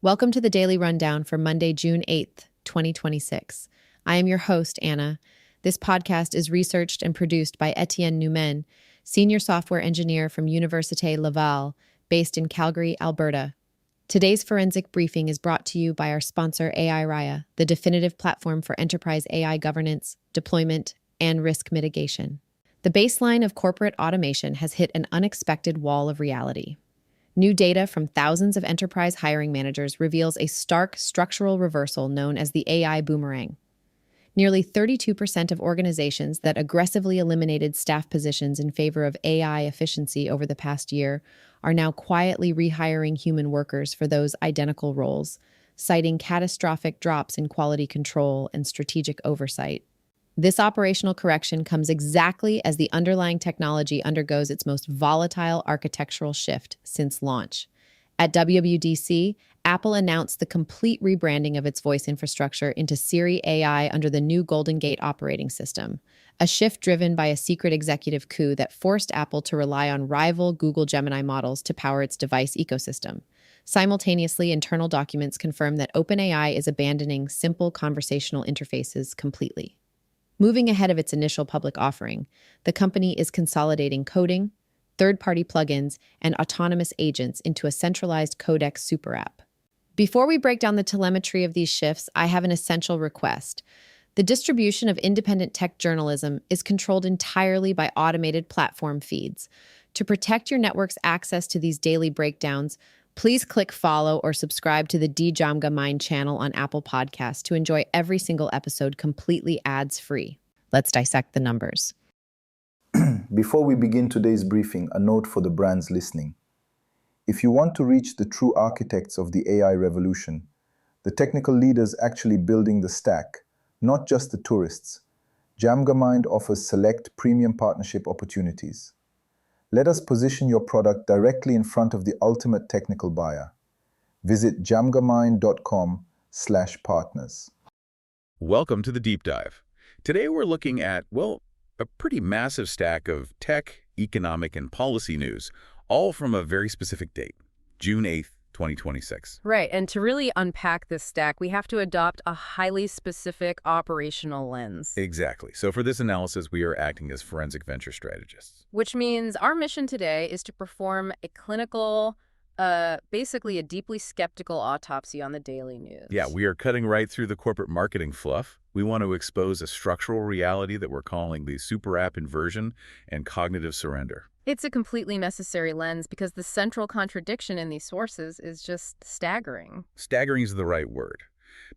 Welcome to the Daily Rundown for Monday, June 8th, 2026. I am your host, Anna. This podcast is researched and produced by Etienne Newman, senior software engineer from Université Laval, based in Calgary, Alberta. Today's forensic briefing is brought to you by our sponsor, AI Rehire, the definitive platform for enterprise AI governance, deployment, and risk mitigation. The baseline of corporate automation has hit an unexpected wall of reality. New data from thousands of enterprise hiring managers reveals a stark structural reversal known as the AI Boomerang. Nearly 32% of organizations that aggressively eliminated staff positions in favor of AI efficiency over the past year are now quietly rehiring human workers for those identical roles, citing catastrophic drops in quality control and strategic oversight. This operational correction comes exactly as the underlying technology undergoes its most volatile architectural shift since launch. At WWDC, Apple announced the complete rebranding of its voice infrastructure into Siri AI under the new Golden Gate operating system, a shift driven by a secret executive coup that forced Apple to rely on rival Google Gemini models to power its device ecosystem. Simultaneously, internal documents confirm that OpenAI is abandoning simple conversational interfaces completely. Moving ahead of its initial public offering, the company is consolidating coding, third-party plugins, and autonomous agents into a centralized Codex Superapp. Before we break down the telemetry of these shifts, I have an essential request. The distribution of independent tech journalism is controlled entirely by automated platform feeds. To protect your network's access to these daily breakdowns, please click follow or subscribe to the DJAMGAMIND channel on Apple Podcasts to enjoy every single episode completely ads-free. Let's dissect the numbers. Before we begin today's briefing, a note for the brands listening. If you want to reach the true architects of the AI revolution, the technical leaders actually building the stack, not just the tourists, DJAMGAMIND offers select premium partnership opportunities. Let us position your product directly in front of the ultimate technical buyer. Visit jamgamind.com/partners. Welcome to the Deep Dive. Today we're looking at, well, a pretty massive stack of tech, economic, and policy news, all from a very specific date, June 8th, 2026. Right, and to really unpack this stack, we have to adopt a highly specific operational lens. Exactly. So for this analysis, we are acting as forensic venture strategists. Which means our mission today is to perform a clinical, basically a deeply skeptical autopsy on the daily news. Yeah, we are cutting right through the corporate marketing fluff. We want to expose a structural reality that we're calling the Superapp inversion and cognitive surrender. It's a completely necessary lens because the central contradiction in these sources is just staggering. Staggering is the right word.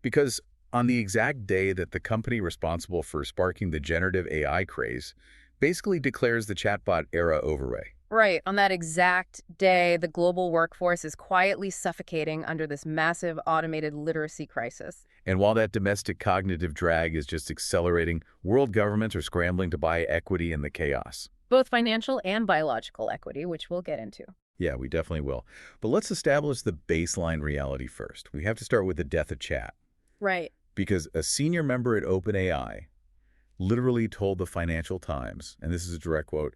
Because on the exact day that the company responsible for sparking the generative AI craze basically declares the chatbot era over. Right. On that exact day, the global workforce is quietly suffocating under this massive automated literacy crisis. And while that domestic cognitive drag is just accelerating, world governments are scrambling to buy equity in the chaos. Both financial and biological equity, which we'll get into. Yeah, we definitely will. But let's establish the baseline reality first. We have to start with the death of chat. Right. Because a senior member at OpenAI literally told the Financial Times, and this is a direct quote,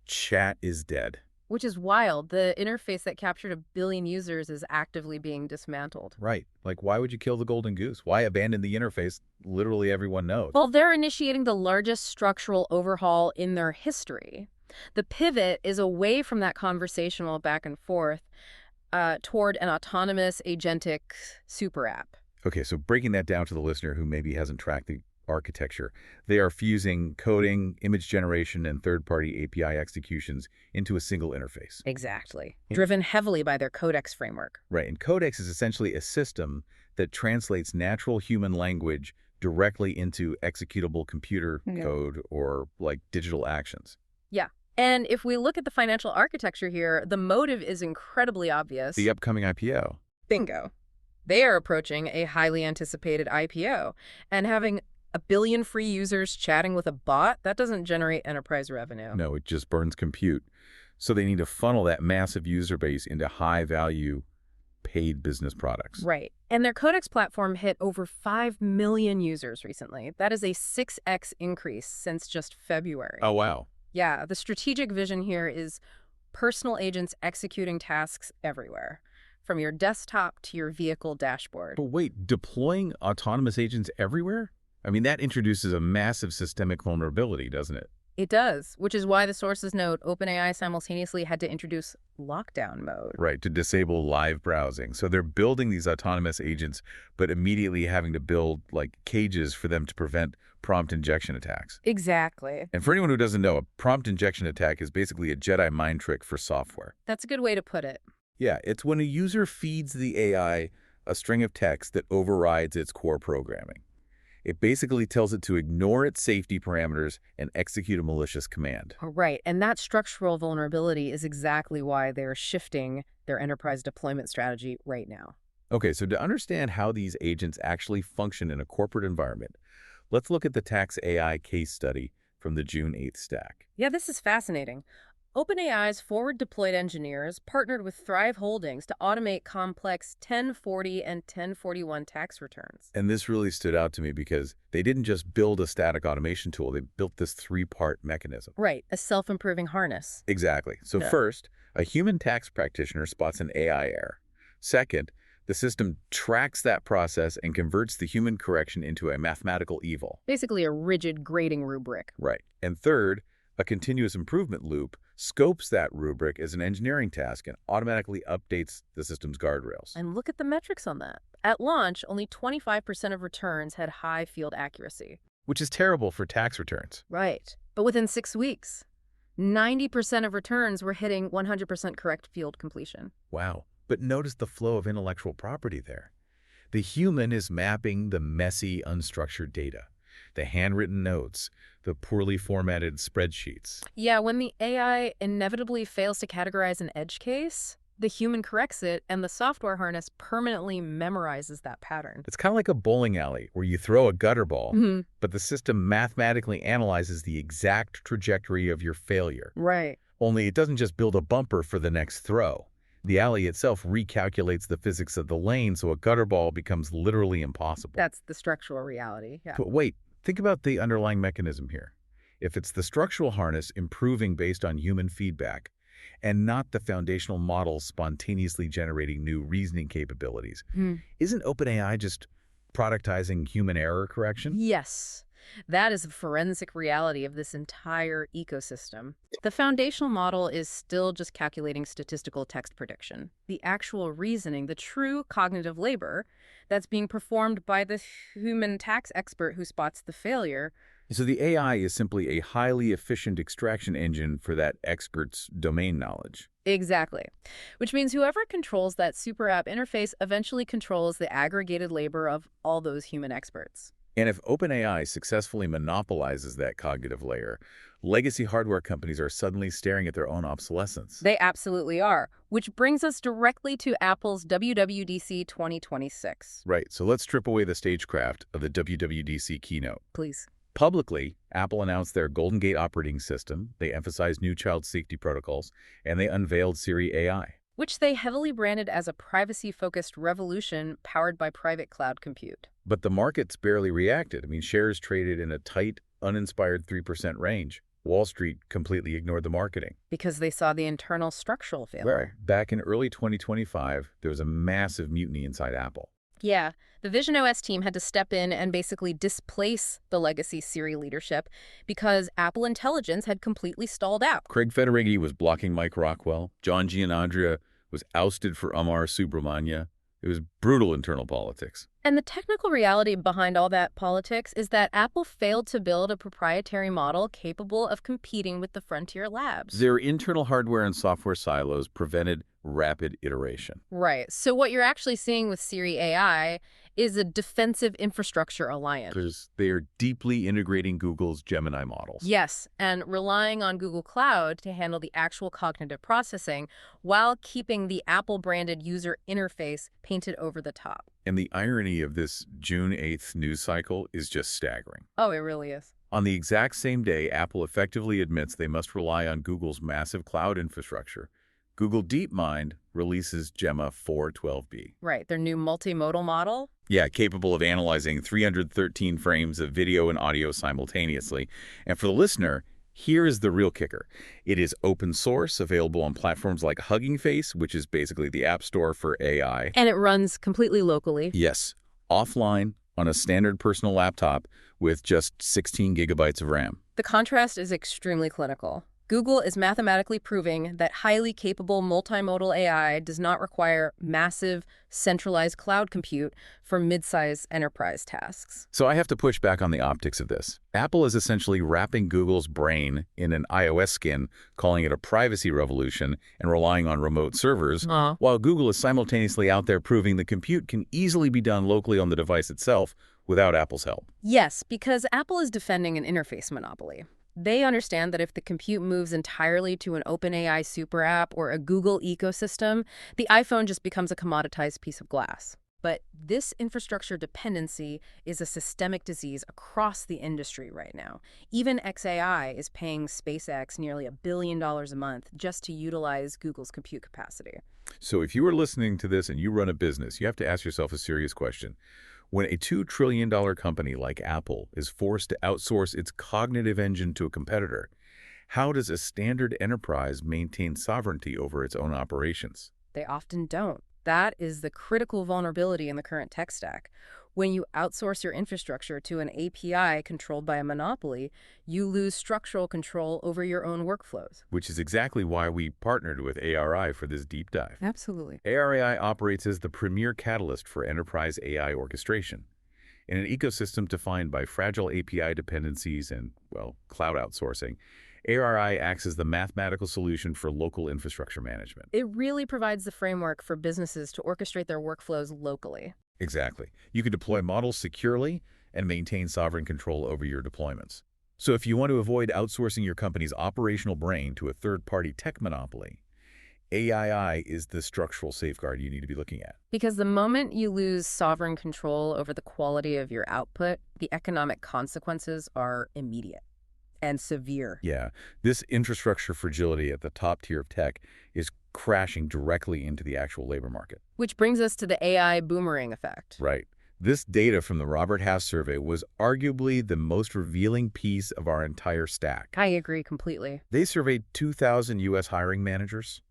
"Chat is dead." Which is wild. The interface that captured 1 billion users is actively being dismantled. Right. Like, why would you kill the golden goose? Why abandon the interface literally everyone knows? Well, they're initiating the largest structural overhaul in their history. The pivot is away from that conversational back and forth toward an autonomous agentic super app. Okay, so breaking that down to the listener who maybe hasn't tracked the architecture, they are fusing coding, image generation, and third-party API executions into a single interface. Exactly. Driven heavily by their Codex framework. Right, and Codex is essentially a system that translates natural human language directly into executable computer code or like digital actions. Yeah. And if we look at the financial architecture here, the motive is incredibly obvious. The upcoming IPO. Bingo. They are approaching a highly anticipated IPO, and having 1 billion free users chatting with a bot, that doesn't generate enterprise revenue. No, it just burns compute. So they need to funnel that massive user base into high-value paid business products. Right. And their Codex platform hit over 5 million users recently. That is a 6x increase since just February. Oh, wow. Yeah, the strategic vision here is personal agents executing tasks everywhere. from your desktop to your vehicle dashboard. But wait, deploying autonomous agents everywhere? I mean, that introduces a massive systemic vulnerability, doesn't it? It does, which is why the sources note OpenAI simultaneously had to introduce lockdown mode. Right, to disable live browsing. So they're building these autonomous agents, but immediately having to build, like, cages for them to prevent prompt injection attacks. Exactly. And for anyone who doesn't know, a prompt injection attack is basically a Jedi mind trick for software. That's a good way to put it. Yeah, it's when a user feeds the AI a string of text that overrides its core programming. It basically tells it to ignore its safety parameters and execute a malicious command. Right, and that structural vulnerability is exactly why they're shifting their enterprise deployment strategy right now. Okay, so to understand how these agents actually function in a corporate environment, let's look at the Tax AI case study from the June 8th stack. Yeah, this is fascinating. OpenAI's forward-deployed engineers partnered with Thrive Holdings to automate complex 1040 and 1041 tax returns. And this really stood out to me because they didn't just build a static automation tool, they built this three-part mechanism. Right, a self-improving harness. Exactly. So Yeah. First, a human tax practitioner spots an AI error. Second, the system tracks that process and converts the human correction into a mathematical evil. Basically a rigid grading rubric. Right. And third, a continuous improvement loop scopes that rubric as an engineering task and automatically updates the system's guardrails. And look at the metrics on that. At launch, only 25% of returns had high field accuracy. Which is terrible for tax returns. Right. But within 6 weeks, 90% of returns were hitting 100% correct field completion. Wow. But notice the flow of intellectual property there. The human is mapping the messy, unstructured data, the handwritten notes, the poorly formatted spreadsheets. Yeah, when the AI inevitably fails to categorize an edge case, the human corrects it, and the software harness permanently memorizes that pattern. It's kind of like a bowling alley where you throw a gutter ball, but the system mathematically analyzes the exact trajectory of your failure. Right. Only it doesn't just build a bumper for the next throw. The alley itself recalculates the physics of the lane so a gutter ball becomes literally impossible. That's the structural reality, yeah. But wait, think about the underlying mechanism here. If it's the structural harness improving based on human feedback, and not the foundational models spontaneously generating new reasoning capabilities, isn't OpenAI just productizing human error correction? Yes. That is the forensic reality of this entire ecosystem. The foundational model is still just calculating statistical text prediction. The actual reasoning, the true cognitive labor that's being performed by the human tax expert who spots the failure. So the AI is simply a highly efficient extraction engine for that expert's domain knowledge. Exactly. Which means whoever controls that Superapp interface eventually controls the aggregated labor of all those human experts. And if OpenAI successfully monopolizes that cognitive layer, legacy hardware companies are suddenly staring at their own obsolescence. They absolutely are, which brings us directly to Apple's WWDC 2026. Right, so let's strip away the stagecraft of the WWDC keynote. Please. Publicly, Apple announced their Golden Gate operating system, they emphasized new child safety protocols, and they unveiled Siri AI. Which they heavily branded as a privacy-focused revolution powered by private cloud compute. But the markets barely reacted. I mean, shares traded in a tight, uninspired 3% range. Wall Street completely ignored the marketing. Because they saw the internal structural failure. Back in early 2025, there was a massive mutiny inside Apple. Yeah, the Vision OS team had to step in and basically displace the legacy Siri leadership because Apple Intelligence had completely stalled out. Craig Federighi was blocking Mike Rockwell. John Gianandrea was ousted for Amar Subramanya. It was brutal internal politics. And the technical reality behind all that politics is that Apple failed to build a proprietary model capable of competing with the frontier labs. Their internal hardware and software silos prevented rapid iteration. Right. So what you're actually seeing with Siri AI is a defensive infrastructure alliance. They are deeply integrating Google's Gemini models. Yes, and relying on Google Cloud to handle the actual cognitive processing while keeping the Apple-branded user interface painted over the top. And the irony of this June 8th news cycle is just staggering. Oh, it really is. On the exact same day, Apple effectively admits they must rely on Google's massive cloud infrastructure. Google DeepMind releases Gemma 412B. Right, their new multimodal model. Yeah, capable of analyzing 313 frames of video and audio simultaneously. And for the listener, Here is the real kicker. It is open source, available on platforms like Hugging Face, which is basically the app store for AI. And it runs completely locally. Yes, offline on a standard personal laptop with just 16 gigabytes of RAM. The contrast is extremely clinical. Google is mathematically proving that highly capable multimodal AI does not require massive, centralized cloud compute for mid-size enterprise tasks. So I have to push back on the optics of this. Apple is essentially wrapping Google's brain in an iOS skin, calling it a privacy revolution and relying on remote servers, while Google is simultaneously out there proving the compute can easily be done locally on the device itself without Apple's help. Yes, because Apple is defending an interface monopoly. They understand that if the compute moves entirely to an OpenAI Superapp or a Google ecosystem, the iPhone just becomes a commoditized piece of glass. But this infrastructure dependency is a systemic disease across the industry right now. Even xAI is paying SpaceX nearly $1 billion a month just to utilize Google's compute capacity. So if you are listening to this and you run a business, you have to ask yourself a serious question. When a $2 trillion company like Apple is forced to outsource its cognitive engine to a competitor, how does a standard enterprise maintain sovereignty over its own operations? They often don't. That is the critical vulnerability in the current tech stack. When you outsource your infrastructure to an API controlled by a monopoly, you lose structural control over your own workflows. Which is exactly why we partnered with ARI for this deep dive. Absolutely. ARI operates as the premier catalyst for enterprise AI orchestration. In an ecosystem defined by fragile API dependencies and, well, cloud outsourcing, ARI acts as the mathematical solution for local infrastructure management. It really provides the framework for businesses to orchestrate their workflows locally. Exactly. You can deploy models securely and maintain sovereign control over your deployments. So if you want to avoid outsourcing your company's operational brain to a third-party tech monopoly, AII is the structural safeguard you need to be looking at. Because the moment you lose sovereign control over the quality of your output, the economic consequences are immediate and severe. Yeah, this infrastructure fragility at the top tier of tech is crashing directly into the actual labor market. Which brings us to the AI Boomerang Effect. Right. This data from the Robert Half survey was arguably the most revealing piece of our entire stack. I agree completely. They surveyed 2,000 U.S. hiring managers,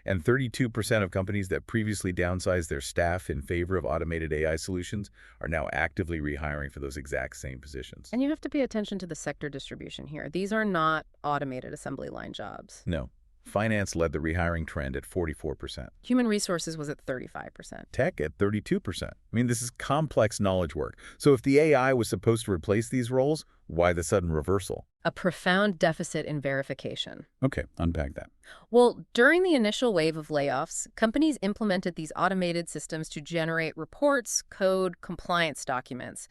and 32% of companies that previously downsized their staff in favor of automated AI solutions are now actively rehiring for those exact same positions. And you have to pay attention to the sector distribution here. These are not automated assembly line jobs. No. Finance led the rehiring trend at 44%. Human resources was at 35%. Tech at 32%. I mean, this is complex knowledge work. So if the AI was supposed to replace these roles, why the sudden reversal? A profound deficit in verification. Okay, unpack that. Well, during the initial wave of layoffs, companies implemented these automated systems to generate reports, code, compliance documents.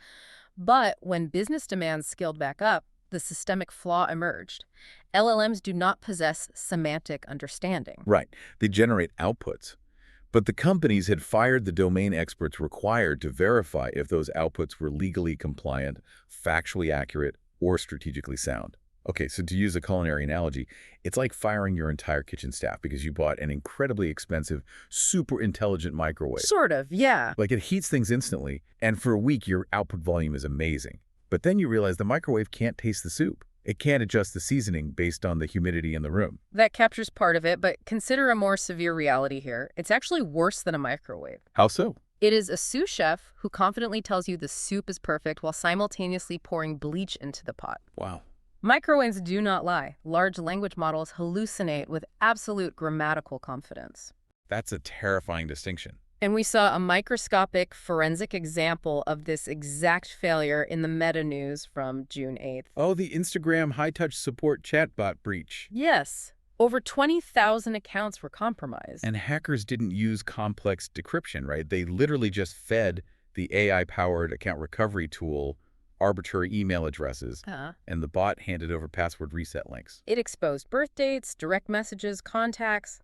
But when business demands scaled back up, the systemic flaw emerged. LLMs do not possess semantic understanding. Right. They generate outputs. But the companies had fired the domain experts required to verify if those outputs were legally compliant, factually accurate, or strategically sound. Okay, so to use a culinary analogy, it's like firing your entire kitchen staff because you bought an incredibly expensive, super intelligent microwave. Sort of, yeah. Like it heats things instantly, and for a week your output volume is amazing. But then you realize the microwave can't taste the soup. It can't adjust the seasoning based on the humidity in the room. That captures part of it, but consider a more severe reality here. It's actually worse than a microwave. How so? It is a sous chef who confidently tells you the soup is perfect while simultaneously pouring bleach into the pot. Wow. Microwaves do not lie. Large language models hallucinate with absolute grammatical confidence. That's a terrifying distinction. And we saw a microscopic forensic example of this exact failure in the Meta news from June 8th. Oh, the Instagram high-touch support chatbot breach. Yes. Over 20,000 accounts were compromised. And hackers didn't use complex decryption, right? They literally just fed the AI-powered account recovery tool arbitrary email addresses, and the bot handed over password reset links. It exposed birth dates, direct messages, contacts,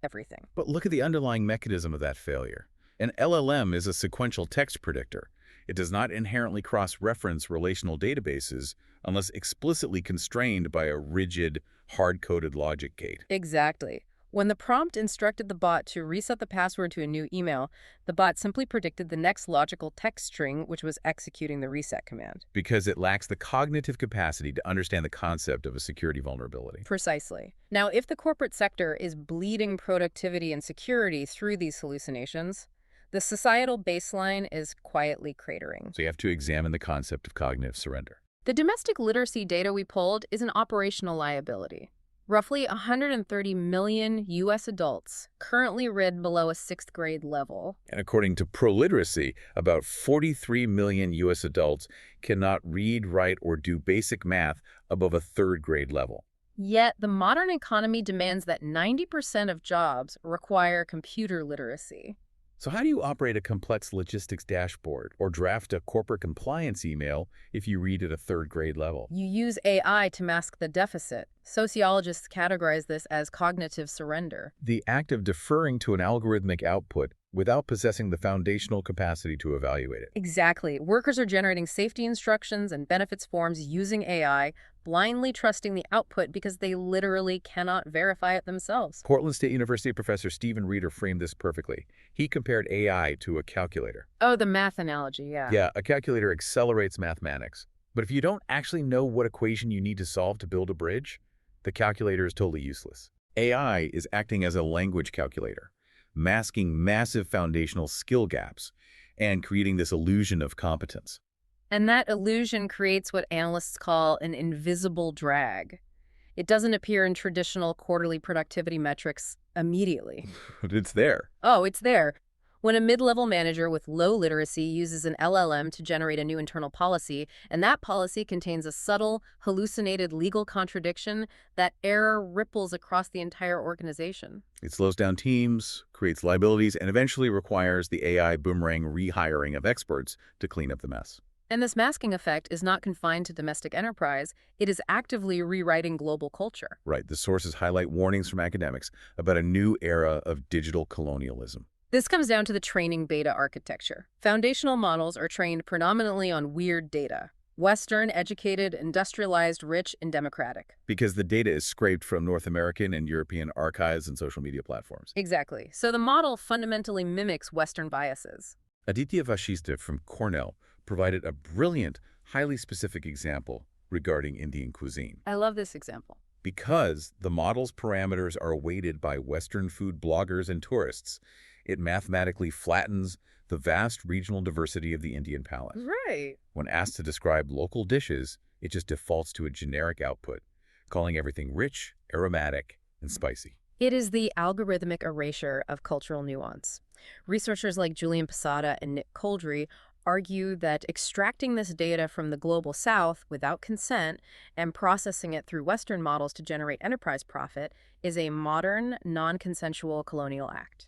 everything. But look at the underlying mechanism of that failure. An LLM is a sequential text predictor. It does not inherently cross-reference relational databases unless explicitly constrained by a rigid, hard-coded logic gate. Exactly. When the prompt instructed the bot to reset the password to a new email, the bot simply predicted the next logical text string, which was executing the reset command. Because it lacks the cognitive capacity to understand the concept of a security vulnerability. Precisely. Now, if the corporate sector is bleeding productivity and security through these hallucinations, the societal baseline is quietly cratering. So you have to examine the concept of cognitive surrender. The domestic literacy data we pulled is an operational liability. Roughly 130 million U.S. adults currently read below a 6th grade level. And according to ProLiteracy, about 43 million U.S. adults cannot read, write, or do basic math above a 3rd grade level. Yet, the modern economy demands that 90% of jobs require computer literacy. So how do you operate a complex logistics dashboard or draft a corporate compliance email if you read at a 3rd grade level? You use AI to mask the deficit. Sociologists categorize this as cognitive surrender. The act of deferring to an algorithmic output without possessing the foundational capacity to evaluate it. Exactly. Workers are generating safety instructions and benefits forms using AI, blindly trusting the output because they literally cannot verify it themselves. Portland State University professor Stephen Reeder framed this perfectly. He compared AI to a calculator. Oh, the math analogy, yeah. Yeah, a calculator accelerates mathematics. But if you don't actually know what equation you need to solve to build a bridge, the calculator is totally useless. AI is acting as a language calculator, masking massive foundational skill gaps and creating this illusion of competence. And that illusion creates what analysts call an invisible drag. It doesn't appear in traditional quarterly productivity metrics immediately. But it's there. Oh, it's there. When a mid-level manager with low literacy uses an LLM to generate a new internal policy, and that policy contains a subtle, hallucinated legal contradiction, that error ripples across the entire organization. It slows down teams, creates liabilities, and eventually requires the AI boomerang rehiring of experts to clean up the mess. And this masking effect is not confined to domestic enterprise. It is actively rewriting global culture. Right. The sources highlight warnings from academics about a new era of digital colonialism. This comes down to the training beta architecture. Foundational models are trained predominantly on weird data. Western, educated, industrialized, rich, and democratic. Because the data is scraped from North American and European archives and social media platforms. Exactly. So the model fundamentally mimics Western biases. Aditya Vashista from Cornell provided a brilliant, highly specific example regarding Indian cuisine. I love this example. Because the model's parameters are weighted by Western food bloggers and tourists, it mathematically flattens the vast regional diversity of the Indian palate. Right. When asked to describe local dishes, it just defaults to a generic output, calling everything rich, aromatic, and spicy. It is the algorithmic erasure of cultural nuance. Researchers like Julian Posada and Nick Coldry argue that extracting this data from the global south without consent and processing it through Western models to generate enterprise profit is a modern, non-consensual colonial act.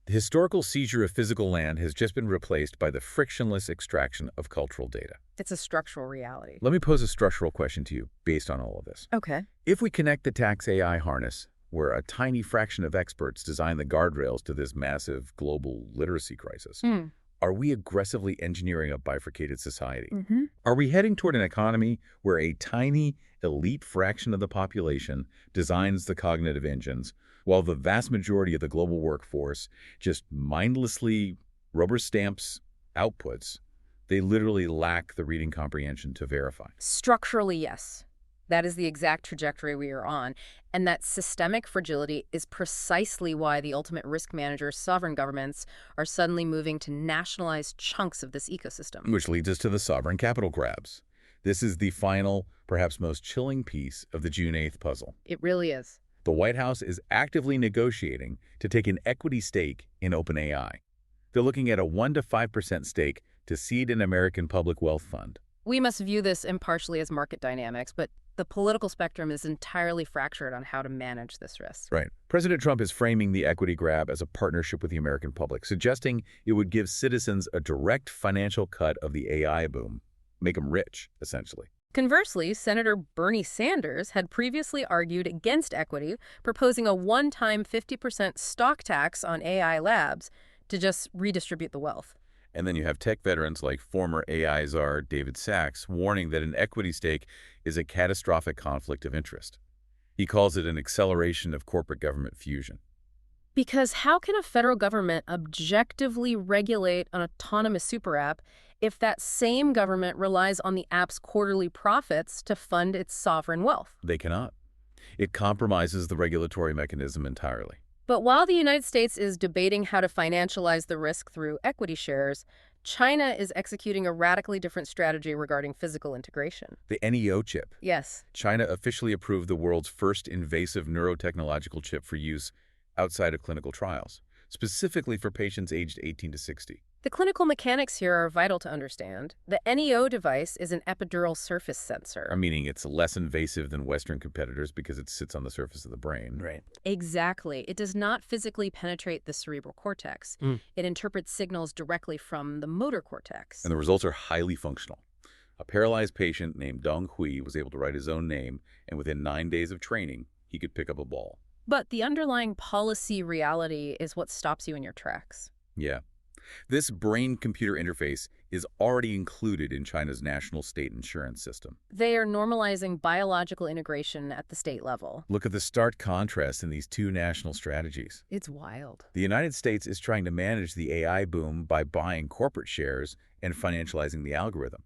The historical seizure of physical land has just been replaced by the frictionless extraction of cultural data. It's a structural reality. Let me pose a structural question to you based on all of this. Okay. If we connect the tax AI harness, where a tiny fraction of experts design the guardrails to this massive global literacy crisis, are we aggressively engineering a bifurcated society? Are we heading toward an economy where a tiny, elite fraction of the population designs the cognitive engines, while the vast majority of the global workforce just mindlessly rubber stamps outputs? They literally lack the reading comprehension to verify. Structurally, yes. That is the exact trajectory we are on. And that systemic fragility is precisely why the ultimate risk managers, sovereign governments, are suddenly moving to nationalize chunks of this ecosystem. Which leads us to the sovereign capital grabs. This is the final, perhaps most chilling piece of the June 8th puzzle. It really is. The White House is actively negotiating to take an equity stake in OpenAI. They're looking at a 1% to 5% stake to seed an American public wealth fund. We must view this impartially as market dynamics, but the political spectrum is entirely fractured on how to manage this risk. Right. President Trump is framing the equity grab as a partnership with the American public, suggesting it would give citizens a direct financial cut of the AI boom, make them rich, essentially. Conversely, Senator Bernie Sanders had previously argued against equity, proposing a one-time 50% stock tax on AI labs to just redistribute the wealth. And then you have tech veterans like former AI czar David Sachs warning that an equity stake is a catastrophic conflict of interest. He calls it an acceleration of corporate government fusion. Because how can a federal government objectively regulate an autonomous super app if that same government relies on the app's quarterly profits to fund its sovereign wealth? They cannot. It compromises the regulatory mechanism entirely. But while the United States is debating how to financialize the risk through equity shares, China is executing a radically different strategy regarding physical integration. The NEO chip. Yes. China officially approved the world's first invasive neurotechnological chip for use outside of clinical trials, specifically for patients aged 18 to 60. The clinical mechanics here are vital to understand. The NEO device is an epidural surface sensor. Meaning it's less invasive than Western competitors because it sits on the surface of the brain. Right. Exactly. It does not physically penetrate the cerebral cortex. It interprets signals directly from the motor cortex. And the results are highly functional. A paralyzed patient named Dong Hui was able to write his own name, and within 9 days of training, he could pick up a ball. But the underlying policy reality is what stops you in your tracks. Yeah. This brain-computer interface is already included in China's national state insurance system. They are normalizing biological integration at the state level. Look at the stark contrast in these two national strategies. It's wild. The United States is trying to manage the AI boom by buying corporate shares and financializing the algorithm.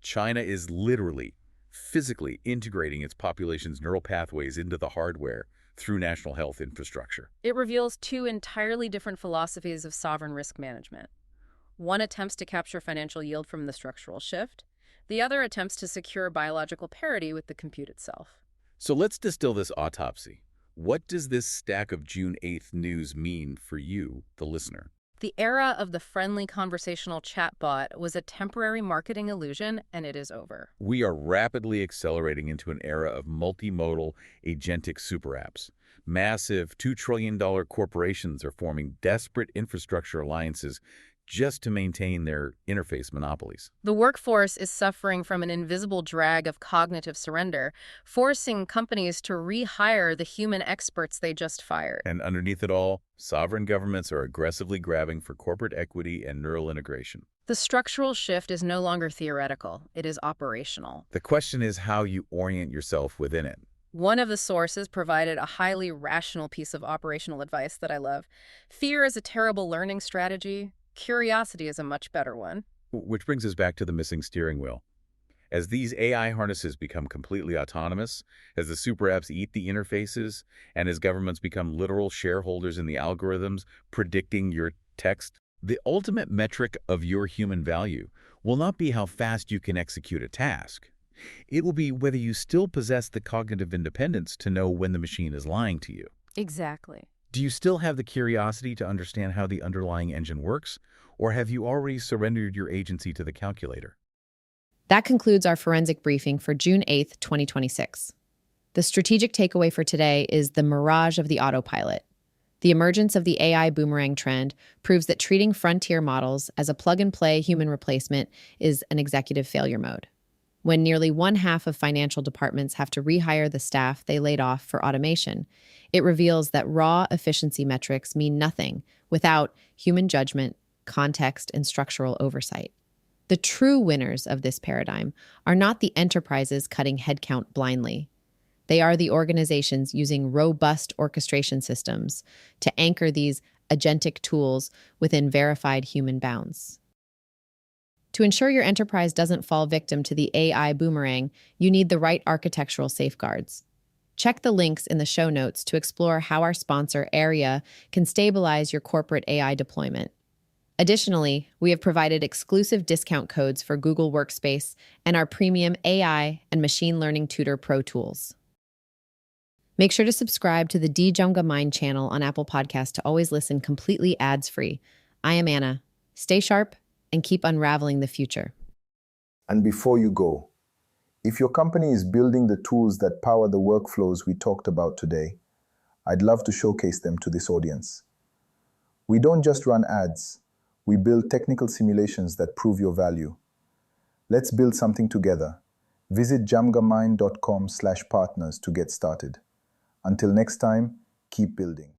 China is literally, physically integrating its population's neural pathways into the hardware through national health infrastructure. It reveals two entirely different philosophies of sovereign risk management. One attempts to capture financial yield from the structural shift. The other attempts to secure biological parity with the compute itself. So let's distill this autopsy. What does this stack of June 8th news mean for you, the listener? The era of the friendly conversational chatbot was a temporary marketing illusion, and it is over. We are rapidly accelerating into an era of multimodal agentic super apps. Massive $2 trillion corporations are forming desperate infrastructure alliances just to maintain their interface monopolies. The workforce is suffering from an invisible drag of cognitive surrender, forcing companies to rehire the human experts they just fired. And underneath it all, sovereign governments are aggressively grabbing for corporate equity and neural integration. The structural shift is no longer theoretical, it is operational. The question is how you orient yourself within it. One of the sources provided a highly rational piece of operational advice that I love. Fear is a terrible learning strategy. Curiosity is a much better one. Which brings us back to the missing steering wheel. As these AI harnesses become completely autonomous, as the super apps eat the interfaces, and as governments become literal shareholders in the algorithms predicting your text, the ultimate metric of your human value will not be how fast you can execute a task. It will be whether you still possess the cognitive independence to know when the machine is lying to you. Exactly. Do you still have the curiosity to understand how the underlying engine works, or have you already surrendered your agency to the calculator? That concludes our forensic briefing for June 8th, 2026. The strategic takeaway for today is the mirage of the autopilot. The emergence of the AI boomerang trend proves that treating frontier models as a plug-and-play human replacement is an executive failure mode. When nearly one-half of financial departments have to rehire the staff they laid off for automation, it reveals that raw efficiency metrics mean nothing without human judgment, context, and structural oversight. The true winners of this paradigm are not the enterprises cutting headcount blindly. They are the organizations using robust orchestration systems to anchor these agentic tools within verified human bounds. To ensure your enterprise doesn't fall victim to the AI boomerang, you need the right architectural safeguards. Check the links in the show notes to explore how our sponsor, Area, can stabilize your corporate AI deployment. Additionally, we have provided exclusive discount codes for Google Workspace and our premium AI and Machine Learning Tutor Pro tools. Make sure to subscribe to the DJAMGAMIND channel on Apple Podcasts to always listen completely ads-free. I am Anna. Stay sharp and keep unraveling the future. And before you go, if your company is building the tools that power the workflows we talked about today, I'd love to showcase them to this audience. We don't just run ads, we build technical simulations that prove your value. Let's build something together. Visit jamgamind.com/partners to get started. Until next time, keep building.